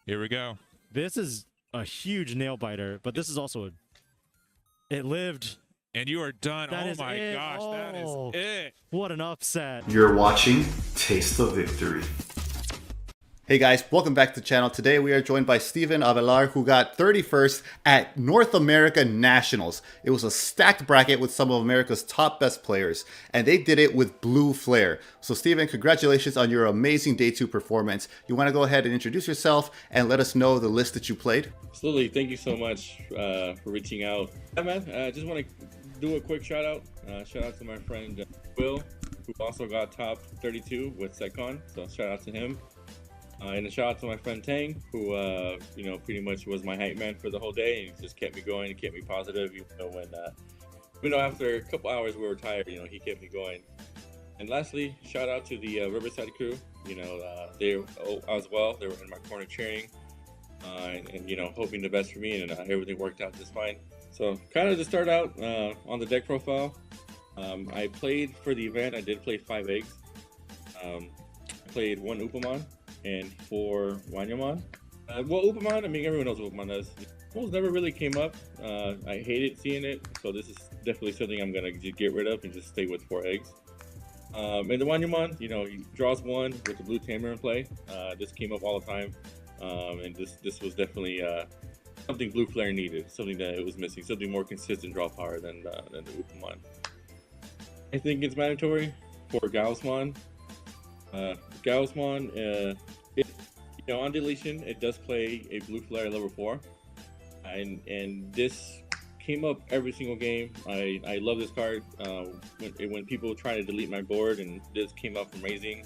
Here we go. This is a huge nail biter, but this is also it lived. And you are done. That Oh is my it. gosh, that is Oh. it. What an upset. You're watching Taste the Victory. Hey guys, welcome back to the channel. Today we are joined by Steven Avelar, who got 31st at North America Nationals. It was a stacked bracket with some of America's top best players, and they did it with Blue Flare. So Steven, congratulations on your amazing Day 2 performance. You want to go ahead and introduce yourself and let us know the list that you played? Absolutely. Thank you so much for reaching out. Yeah, man, I just want to do a quick shout out. Shout out to my friend Will, who also got top 32 with Syakomon. So shout out to him. And a shout out to my friend Tang, who, pretty much was my hype man for the whole day and just kept me going and kept me positive. When, after a couple hours we were tired, he kept me going. And lastly, shout out to the Riverside crew. They as well. They were in my corner cheering and hoping the best for me, and everything worked out just fine. So kind of to start out on the deck profile, I played for the event. I did play 5 eggs. I played 1 Upamon and 4 Wanyamon. Upamon, I mean, everyone knows what Upamon does. Almost never really came up. I hated seeing it, so this is definitely something I'm gonna just get rid of and just stay with 4 eggs. And the Wanyamon, he draws 1 with the blue tamer in play. This came up all the time, and this was definitely something Blue Flare needed, something that it was missing, something more consistent draw power than the Upamon. I think it's mandatory for Gaossmon. Gaossmon, on deletion, it does play a Blue Flare level 4, and this came up every single game. I love this card. When people try to delete my board and this came up from raising,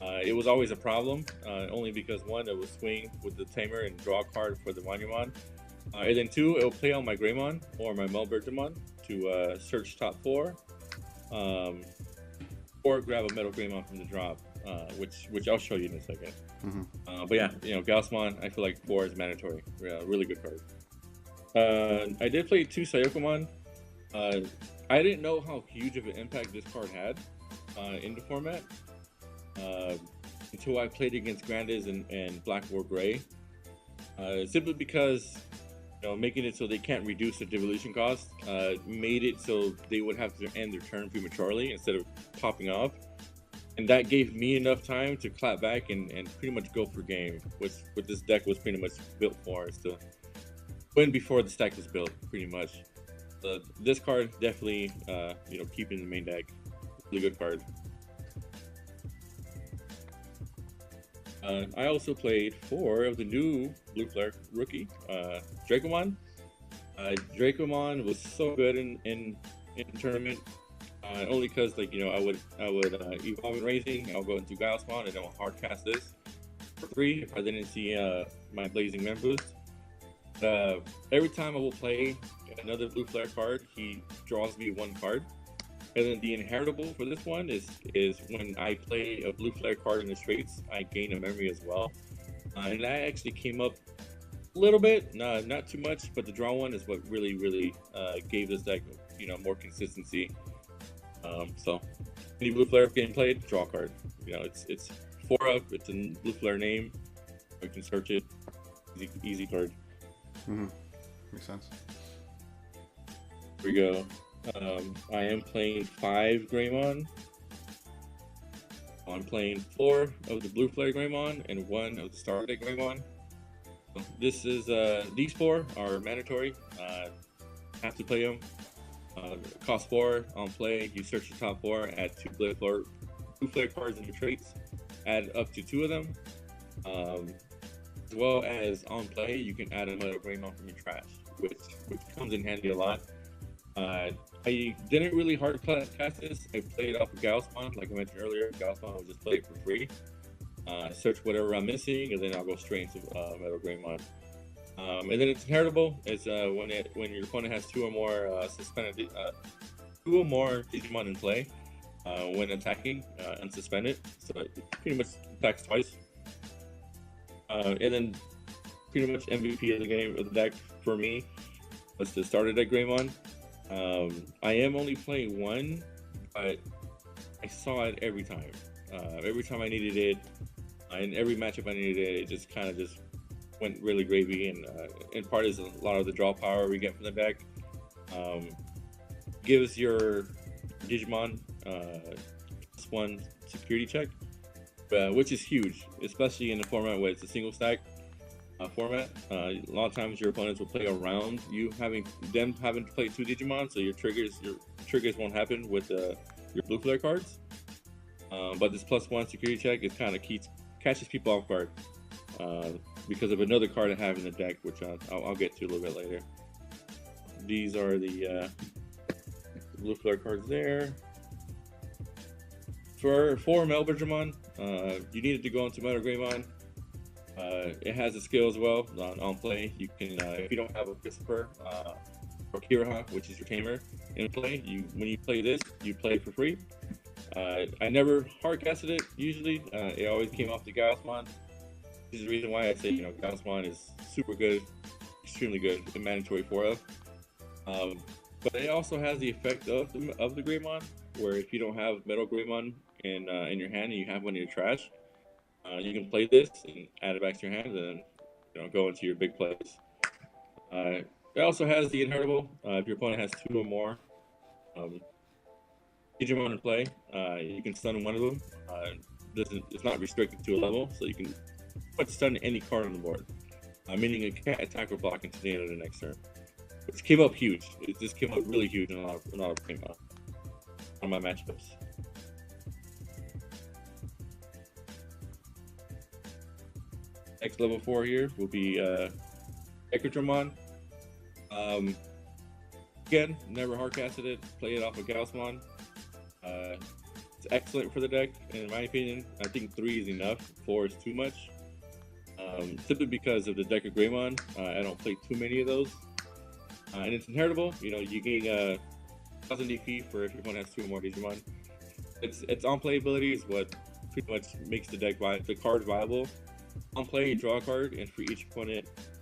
it was always a problem, only because 1, it would swing with the tamer and draw a card for the Wanyamon, and then 2, it will play on my Greymon or my MailBirdramon to search top 4, or grab a MetalGreymon from the drop, which I'll show you in a second. But yeah, Gaossmon, I feel like 4 is mandatory. Really good card. I did play 2 Syakomon. I didn't know how huge of an impact this card had in the format until I played against Grandes and Black War Gray. Simply because making it so they can't reduce the devolution cost made it so they would have to end their turn prematurely instead of popping off. And that gave me enough time to clap back and pretty much go for game, which what this deck was pretty much built for, is to win before the stack was built, pretty much. This card definitely, keep in the main deck. Really good card. I also played 4 of the new Blue Flare rookie, Dracomon. Dracomon was so good in the tournament. Only because I would evolve in raising, I'll go into Gaossmon and then I'll hard cast this for 3 if I didn't see my Blazing Man boost. Every time I will play another Blue Flare card, he draws me 1 card. And then the inheritable for this one is when I play a Blue Flare card in the straights, I gain a memory as well. And that actually came up a little bit, not too much, but the draw one is what really gave this deck more consistency. So any Blue Flare getting played, draw a card. It's 4 up. It's a Blue Flare name. You can search it. Easy card. Makes sense. Here we go. I am playing 5 Greymon. I'm playing 4 of the Blue Flare Greymon and 1 of the Star Deck Greymon. So this is these 4 are mandatory. Have to play them. Cost 4 on play. You search the top 4, add 2 Blue Flare cards in your traits, add up to 2 of them. As well as on play, you can add a MetalGreymon from your trash, which comes in handy a lot. I didn't really hard cast this. I played off of Gaossmon, like I mentioned earlier. Gaossmon will just play it for free. Search whatever I'm missing, and then I'll go straight into MetalGreymon. And then it's inheritable. It's when your opponent has 2 or more suspended, 2 or more Digimon in play when attacking, unsuspended. So it pretty much attacks twice. And then pretty much MVP of the game, of the deck for me, was the starter deck Greymon. I am only playing 1, but I saw it every time. Every time I needed it, in every matchup I needed it, it just kind of went really gravy, and in part is a lot of the draw power we get from the deck. Gives your Digimon +1 security check, which is huge, especially in a format where it's a single stack format. A lot of times your opponents will play around you having to play 2 Digimon, so your triggers won't happen with your blue flare cards. But this +1 security check is kind of catches people off guard because of another card I have in the deck, which I'll get to a little bit later. These are the blue flare cards there. For MailBirdramon, you needed to go into MetalGreymon. It has a skill as well on play. You can, if you don't have a Christopher or Kiraha, which is your tamer, in play, when you play this, you play for free. I never hardcasted it usually. It always came off the Gaossmon. This is the reason why I say, Gaossmon is super good, extremely good in mandatory 4F. But it also has the effect of the Greymon, where if you don't have MetalGreymon in your hand and you have one in your trash, you can play this and add it back to your hand, and then go into your big plays. It also has the inheritable. If your opponent has 2 or more Digimon in play, you can stun one of them. It's not restricted to a level, so you can stun any card on the board, meaning it can't attack or block until the end of the next turn. Which came up huge. It just came up really huge in a lot of my matchups. Next level 4 here will be Deckerdramon. Again, never hardcasted it. Play it off of Gaossmon. It's excellent for the deck, in my opinion. I think 3 is enough. 4 is too much. Simply because of the DeckerGreymon, I don't play too many of those. And it's inheritable. You gain 1000 DP for if your opponent has 2 or more Digimon. Its on play ability is what pretty much makes the card viable. On play, you draw a card, and for each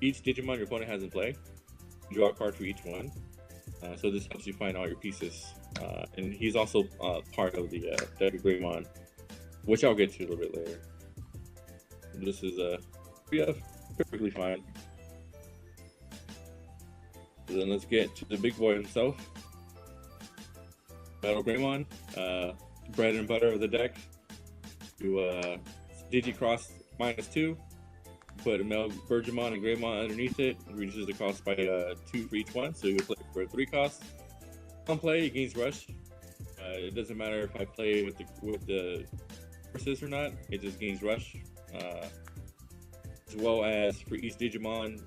Digimon your opponent has in play, you draw a card for each one. So this helps you find all your pieces. And he's also part of the DeathXmon, which I'll get to a little bit later. This is perfectly fine. So then let's get to the big boy himself, MetalGreymon, bread and butter of the deck. Do Digicross -2, put a MailBirdramon and Greymon underneath it, reduces the cost by 2 for each one, so you'll play for 3 costs. On play, it gains Rush. It doesn't matter if I play with the forces or not, it just gains Rush. As well as for each Digimon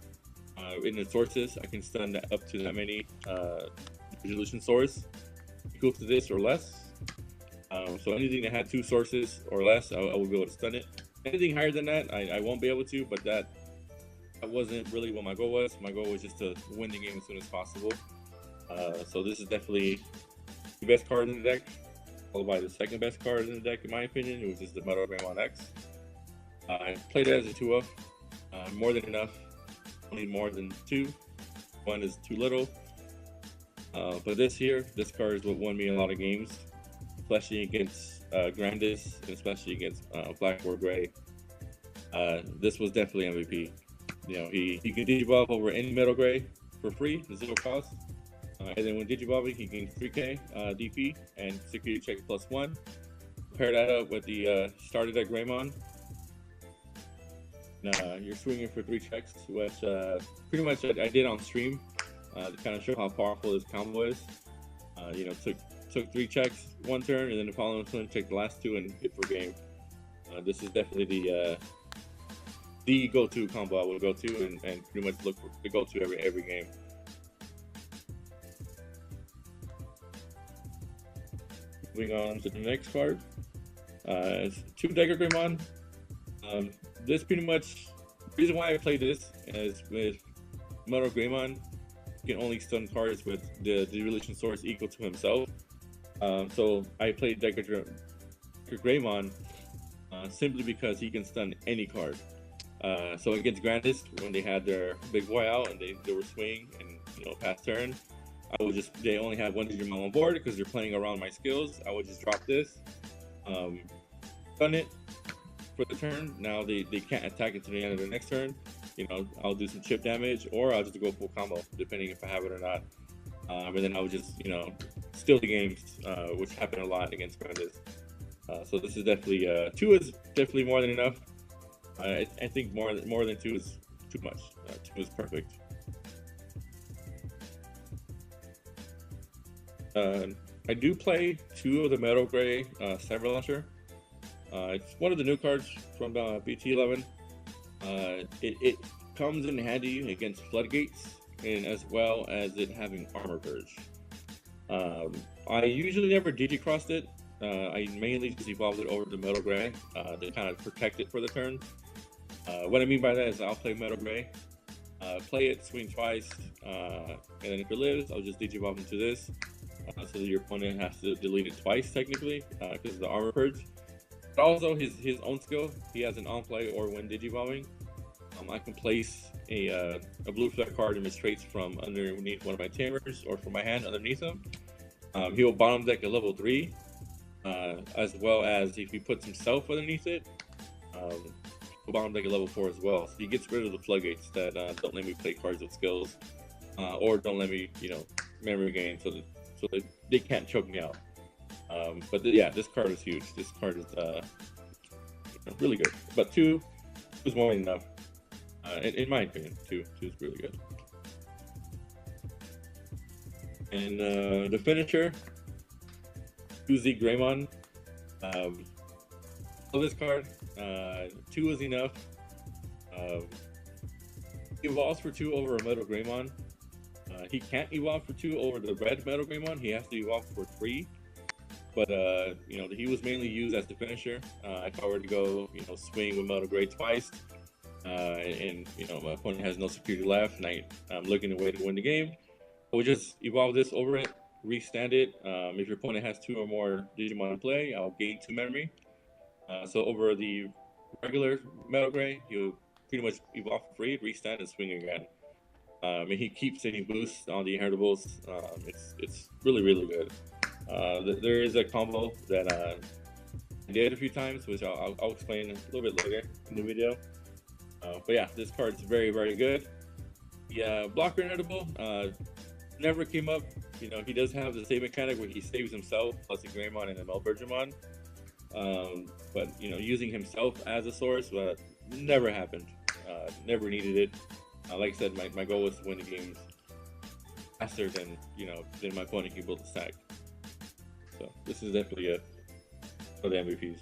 in the sources, I can stun up to that many resolution source equal to this or less. So anything that had 2 sources or less, I will be able to stun it. Anything higher than that, I won't be able to, but that wasn't really what my goal was. My goal was just to win the game as soon as possible. So this is definitely the best card in the deck, followed by the second best card in the deck, in my opinion, which is the MetalGreymon X. I played it as a 2-of, more than enough. Only more than 2. 1 is too little. But this card is what won me a lot of games, especially against Grandis, and especially against Black or Gray. This was definitely MVP. He can Digivolve over any Metal Gray for free, 0 cost. And then when Digivolving, he gains 3k DP and security check +1. Pair that up with the starter deck Greymon. You're swinging for 3 checks, which pretty much I did on stream to kind of show how powerful this combo is. Took 3 checks one turn, and then the following turn checked the last 2 and hit for game. This is definitely the go-to combo I would go to, and pretty much look for the go-to every game. Moving on to the next card, it's 2 DeckerGreymon. This pretty much, the reason why I play this is with MetalGreymon, you can only stun cards with the relation source equal to himself. So I played DeckerGreymon simply because he can stun any card. So against Grandis, when they had their big boy out and they were swinging and past turn, they only had 1 Digimon on board because they're playing around my skills. I would just drop this, stun it, for the turn. Now they can't attack it to the end of the next turn. You know, I'll do some chip damage, or I'll just go full combo, depending if I have it or not. And then I'll just, you know, steal the games, which happen a lot against Grandes. So this is definitely 2 is definitely more than enough. I think more than 2 is too much. 2 is perfect. I do play 2 of the Metal Gray Cyber Launcher. It's one of the new cards from BT11. It comes in handy against Floodgates, and as well as it having Armor Purge. I usually never Digicrossed it. I mainly just evolved it over to Metal Gray to kind of protect it for the turn. What I mean by that is I'll play Metal Gray, play it, swing twice, and then if it lives, I'll just Digivolve into this. So that your opponent has to delete it twice technically because of the Armor Purge. But also his own skill, he has an on play or when Digivolving. I can place a blue flare card in his traits from underneath one of my tamers or from my hand underneath him. He will bottom deck a level 3, as well as if he puts himself underneath it, he'll bottom deck a level 4 as well. So he gets rid of the floodgates that don't let me play cards with skills, or don't let me, you know, memory gain, so they can't choke me out. But yeah, this card is huge. This card is you know, really good. But 2 is more than enough. In my opinion, 2 is really good. And the finisher, ZeigGreymon. Love this card. 2 is enough. He evolves for 2 over a MetalGreymon. He can't evolve for 2 over the red MetalGreymon. He has to evolve for 3. But you know, he was mainly used as the finisher. If I were to go, you know, swing with Metal Gray twice, and you know, my opponent has no security left, and I'm looking to win the game, I would just evolve this over it, restand it. If your opponent has 2 or more Digimon in play, I'll gain 2 memory. So over the regular Metal Gray, you'll pretty much evolve for free, restand, and swing again. And he keeps any boosts on the inheritables. It's really, really good. There is a combo that I did a few times, which I'll explain a little bit later in the video. But yeah, this card's very, very good. The blocker inheritable never came up. You know, he does have the same mechanic where he saves himself plus a Greymon and a MailBirdramon. But you know, using himself as a source never happened. Never needed it. Like I said, my goal was to win the games faster than, you know, than my opponent can build a stack. So this is definitely it for the MVPs.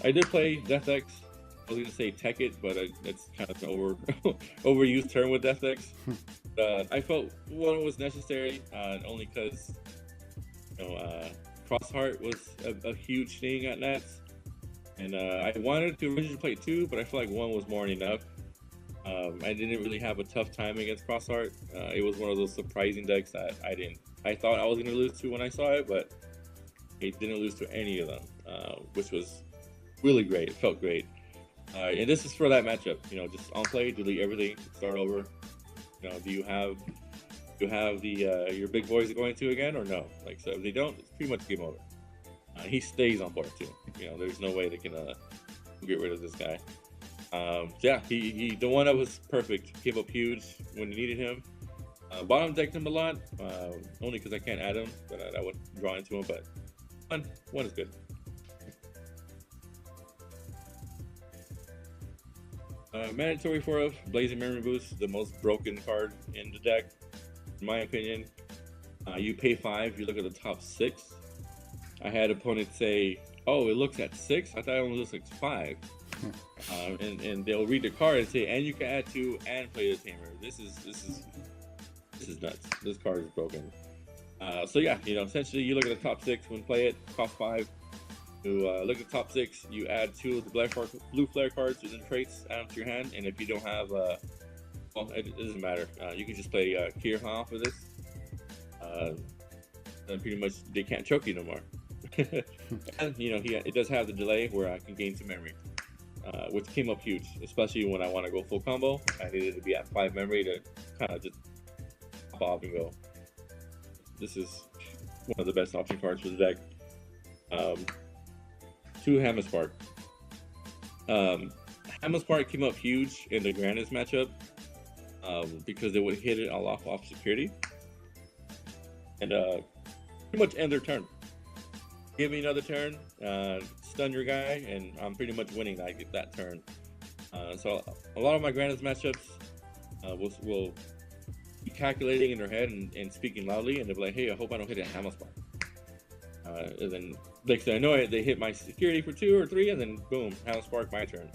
I did play DeathX. I was gonna say Tech It, but it's kind of an overused term with DeathX. I felt one was necessary, only because, you know, Crossheart was a huge thing at Nats, and I wanted to originally play 2, but I feel like 1 was more than enough. I didn't really have a tough time against Crossheart. It was one of those surprising decks that I thought I was gonna lose to when I saw it, but it didn't lose to any of them, which was really great. It felt great. And this is for that matchup, you know, just on play, delete everything, start over. You know, do you have the your big boys going to again or no? Like, so if they don't, it's pretty much game over. He stays on board too. You know, there's no way they can get rid of this guy. Yeah, he the one that was perfect, came up huge when you needed him. Bottom decked him a lot, only because I can't add him, but I would draw into him. But one is good. Mandatory for Blazing Memory Boost, the most broken card in the deck, in my opinion. You pay 5, you look at the top 6. I had opponents say, "Oh, it looks at 6. I thought it only looks like 5." And they'll read the card and say, "And you can add 2 and play the tamer." This is nuts. This card is broken. So yeah, you know, essentially you look at the top 6 when play it, cost 5. You look at the top 6, you add 2 of the blue flare cards within traits, add them to your hand, and if you don't have, well, it doesn't matter. You can just play Kirha off of this. And pretty much they can't choke you no more. And you know, it does have the delay where I can gain 2 memory, which came up huge, especially when I want to go full combo. I needed to be at 5 memory to kind of just pop off and go. This is one of the best option cards for the deck. 2 Hammer Spark. Hammer Spark came up huge in the Grandest matchup because they would hit it all off security and pretty much end their turn. Give me another turn, stun your guy, and I'm pretty much winning that turn. So a lot of my Grandest matchups will be calculating in their head and speaking loudly, and they'll be like, "Hey, I hope I don't hit a Hammer Spark." And then next thing I know it, they hit my security for 2 or 3, and then boom, Hammer Spark, my turn.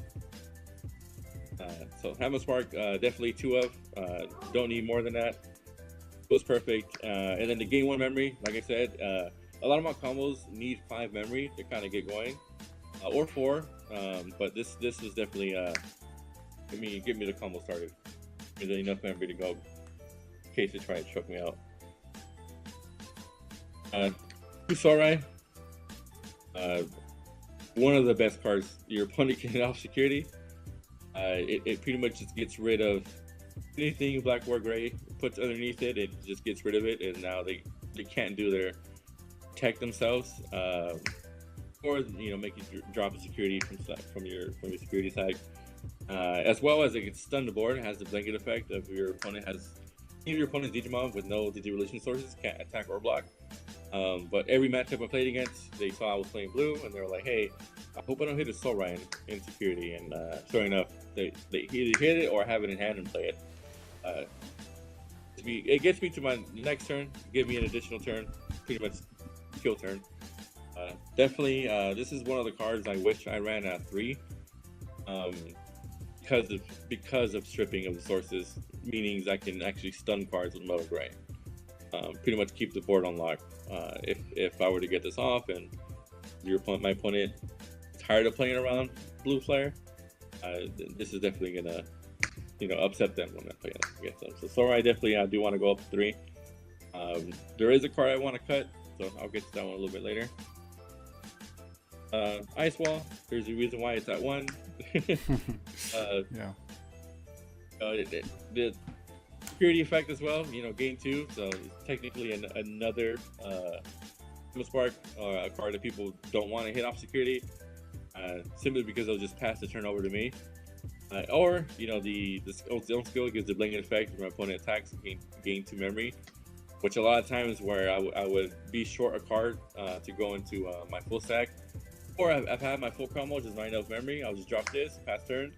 So Hammer Spark, definitely 2 of. Don't need more than that. It was perfect. And then the gain 1 memory, like I said, a lot of my combos need 5 memory to kind of get going, or 4. But this was definitely get me the combo started. Give me enough memory to go in case they try to choke me out. 2 Sourai. One of the best cards your opponent can hit off security. It pretty much just gets rid of anything black or gray, puts underneath it, it just gets rid of it, and now they can't do their tech themselves, or make you drop a security from your security side, as well as it can stun the board. It has the blanket effect of your opponent has any of your opponent's Digimon with no Digi relation sources can't attack or block. But every matchup I played against, they saw I was playing blue, and they were like, "Hey, I hope I don't hit a Sourai in security." And sure enough, they either hit it or have it in hand and play it. It gets me to my next turn, give me an additional turn, pretty much kill turn. Definitely, this is one of the cards I wish I ran at 3, because of stripping of the sources, meaning I can actually stun cards with Metal Gray. Pretty much keep the board on lock. If I were to get this off and my opponent is tired of playing around blue flare, this is definitely gonna upset them when I play against them. So Sourai, definitely I do want to go up to 3. There is a card I want to cut, so I'll get to that one a little bit later. Ice Wall, there's a reason why it's at 1. Yeah. The security effect as well, gain 2, so it's technically another Spark, or a card that people don't want to hit off security, simply because they'll just pass the turn over to me. Or, the own skill gives the blanket effect when my opponent attacks, gain 2 memory, which a lot of times where I would be short a card to go into my full stack, or I've had my full combo, just not enough memory, I'll just drop this, pass turn,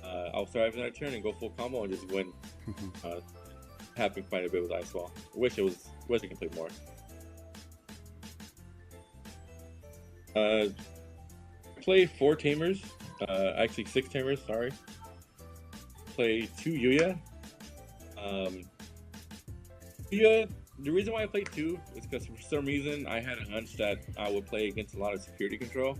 I'll survive another turn and go full combo and just win. Happened quite a bit with Ice Wall. I wish I could play more. Play 4 Tamers, actually 6 Tamers, sorry. Play 2 Yuuya. Yuuya, the reason why I played 2 is because for some reason I had a hunch that I would play against a lot of security control.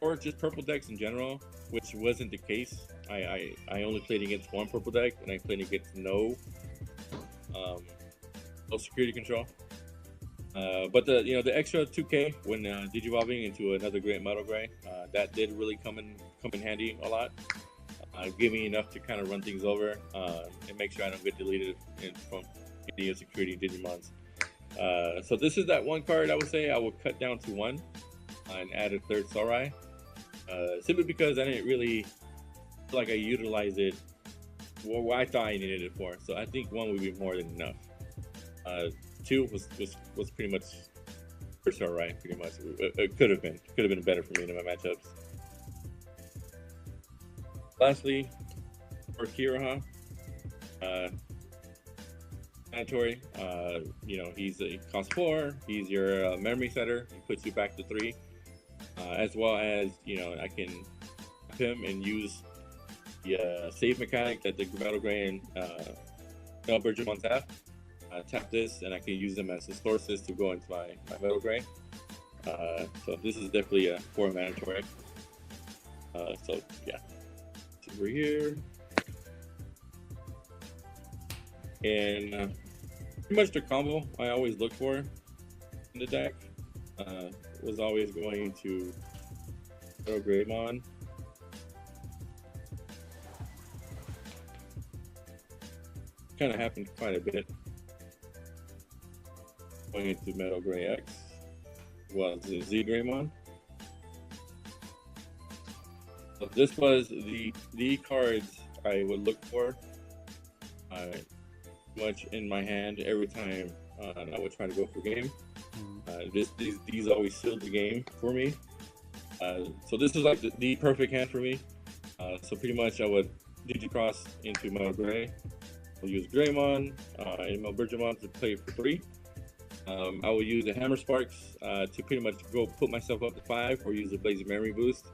Or just purple decks in general, which wasn't the case. I only played against 1 purple deck, and I played against no security control. But the extra 2K when digivolving into another great Metal Gray, that did really come in handy a lot. Give me enough to kind of run things over and make sure I don't get deleted from any of security Digimons. So this is that one card I would say I would cut down to 1 and add a 3rd Sourai. Simply because I didn't really feel like I utilized it what I thought I needed it for. So I think 1 would be more than enough. 2 was pretty much for Sourai, pretty much. It could have been better for me in my matchups. Lastly, for Kiraha, mandatory. He costs 4. He's your memory setter. He puts you back to 3. As well as I can tap him and use the save mechanic that the Metal Gray and MailBirdramon have. Tap this, and I can use them as the sources to go into my Metal Gray. So this is definitely a 4 mandatory. So yeah, over here, and pretty much the combo I always look for in the deck was always going to DeckerdRamon. Kind of happened quite a bit. Going into Metal Gray X was ZeigGreymon. So this was the cards I would look for much in my hand every time I would try to go for game. These always sealed the game for me. So this is like the perfect hand for me. So pretty much I would Digicross into Metal Gray. I'll use Greymon and MailBirdramon to play for 3. I will use the Hammer Sparks to pretty much go put myself up to 5, or use the Blazing Memory Boost,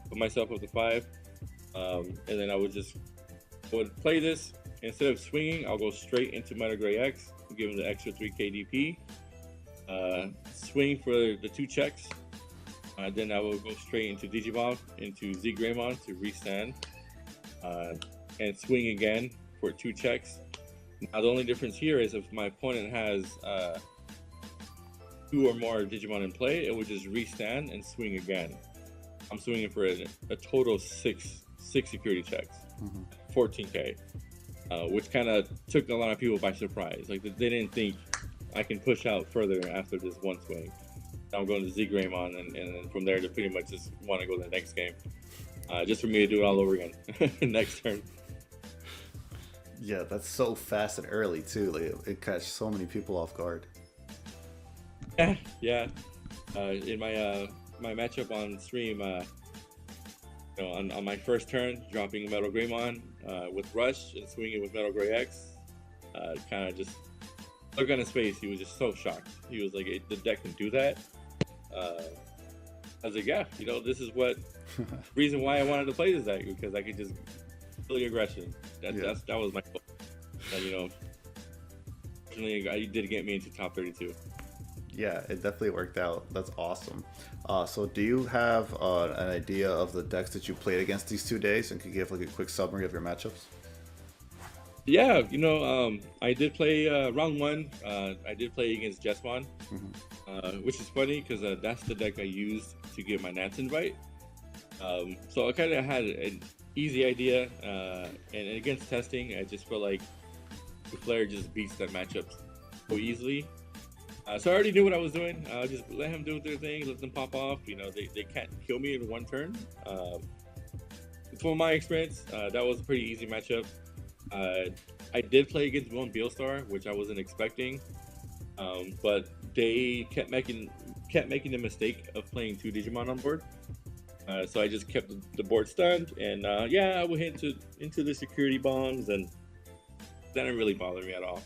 put myself up to 5. And then I would play this. Instead of swinging, I'll go straight into Metal Gray X, give him the extra 3 KDP. Swing for the 2 checks. Then I will go straight into Digimon, into ZeigGreymon to restand. And swing again for 2 checks. Now the only difference here is if my opponent has 2 or more Digimon in play, it would just restand and swing again. I'm swinging for a total of 6 security checks, 14k, which kind of took a lot of people by surprise. Like they didn't think I can push out further after this one swing. Now I'm going to ZeigGreymon, and then from there to pretty much just want to go to the next game, just for me to do it all over again next turn. Yeah, that's so fast and early too. Like, it catches so many people off guard. Yeah. In my matchup on stream, on my first turn, dropping MetalGreymon with Rush and swinging with Metal Gray X, kind of just look on his face. He was just so shocked. He was like, "The deck can do that." I was like, "Yeah, this is what reason why I wanted to play this deck, because I could just feel the aggression." That was my goal. And, fortunately, it did get me into top 32. Yeah, it definitely worked out. That's awesome. So do you have an idea of the decks that you played against these 2 days, and could you give like a quick summary of your matchups? Yeah, I did play round 1. I did play against Gaossmon, which is funny because that's the deck I used to get my Nats invite. So I kind of had an easy idea, and against testing, I just feel like the Flare just beats that matchup so easily. So I already knew what I was doing. Just let him do their thing, let them pop off. They can't kill me in one turn. From my experience, that was a pretty easy matchup. I did play against one Beelstar, which I wasn't expecting, but they kept making the mistake of playing 2 Digimon on board. So I just kept the board stunned, and I would hit into the security bombs, and that didn't really bother me at all.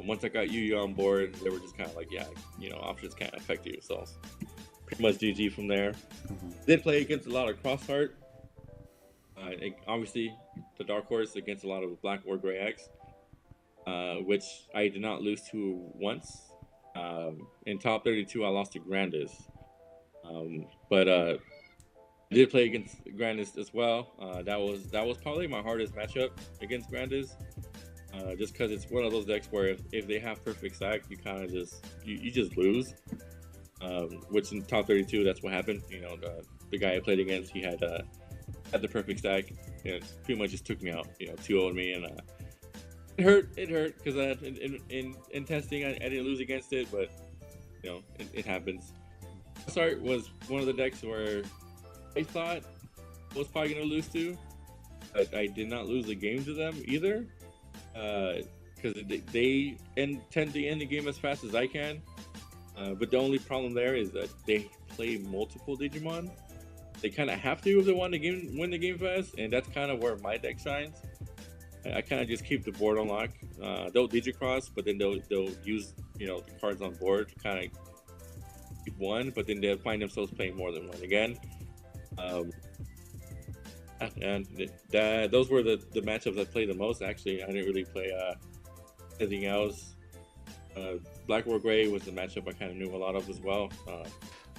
Once I got Yuuya on board, they were just kind of like, options can't affect you. So pretty much GG from there. Did play against a lot of Crossheart. Obviously, the Dark Horse against a lot of Black or Gray X, which I did not lose to once. In top 32, I lost to Grandis. But I did play against Grandis as well. That was probably my hardest matchup against Grandis. Just because it's one of those decks where if they have perfect stack, you kind of you just lose. Which in top 32, that's what happened. The guy I played against, he had the perfect stack, and it pretty much just took me out. 2-0'd me, and it hurt because in testing I didn't lose against it, but it happens. Start was one of the decks where I thought I was probably gonna lose to, but I did not lose the game to them either. Because they tend to end the game as fast as I can, but the only problem there is that they play multiple Digimon. They kind of have to if they want to win the game fast, and that's kind of where my deck shines. I kind of just keep the board on lock. They'll Digicross, but then they'll use the cards on board to kind of keep one, but then they'll find themselves playing more than one again. And those were the matchups I played the most. Actually, I didn't really play anything else. Black or Gray was the matchup I kind of knew a lot of as well.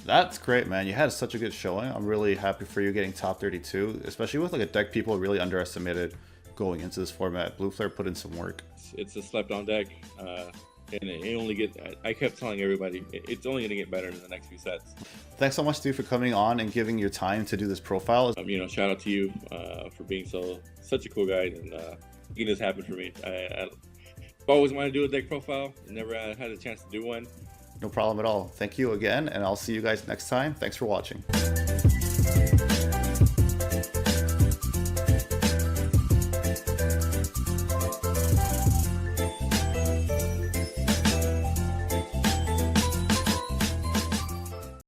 That's great, man. You had such a good showing. I'm really happy for you getting top 32, especially with like a deck people really underestimated going into this format. Blue Flare put in some work. It's a slept-on deck, and it only I kept telling everybody it's only going to get better in the next few sets. Thanks so much, Steve, for coming on and giving your time to do this profile. Shout out to you for being such a cool guy and making this happen for me. I've always wanted to do a deck profile, never had a chance to do one. No problem at all. Thank you again, and I'll see you guys next time. Thanks for watching.